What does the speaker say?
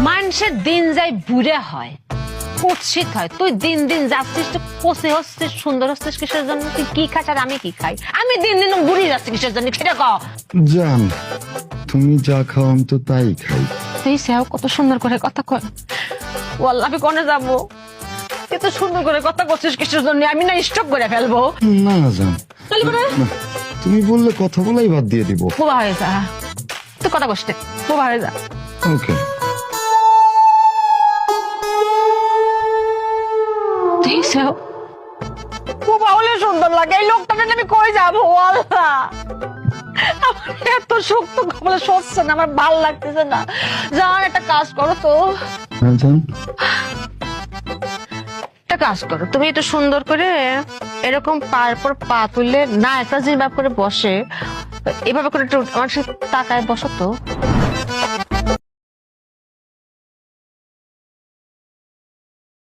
মানুষের দিন যাই বুড়ে হয়, কুৎসিত হয়। তুই দিন দিন যাচ্ছিস, তো কষে হচ্ছিস, সুন্দর হচ্ছিস কিসের জন্য? তুই কি খাস আর আমি কি খাই? আমি দিন দিন বুড়ি যাচ্ছি কিসের জন্য সেটা কও। জান, তুমি যা খাও আমি তো তাই খাই। তুই সেও কত সুন্দর করে কথা কয়। ওয়াল্লাহ আমি কোনে যাবো? এত সুন্দর করে কথা করছিস কিসের জন্য? আমি না স্টপ করে ফেলবো। না জান, না, তুমি বললে কথা বলাই বাদ দিয়ে দিব। বোবা হয়ে যা, তুই কথা কষ্ট, বোবা হয়ে যা। ওকে। তুই সেও বোবা হলে সুন্দর লাগে। এই লোকটা নিয়ে আমি কই যাবো? আল্লাহ, আমার এত শক্ত কপালে সচ্ছে না, আমার ভাল লাগতেছে না। জান একটা কাজ করো তো, হ্যাঁ জান। একটা কাজ করো, তুমি একটু সুন্দর করে এরকম পায়ের পর পা তুলে না একটা যেভাবে করে বসে, এভাবে করে একটু আমার সাথে তাকায় বসো তো।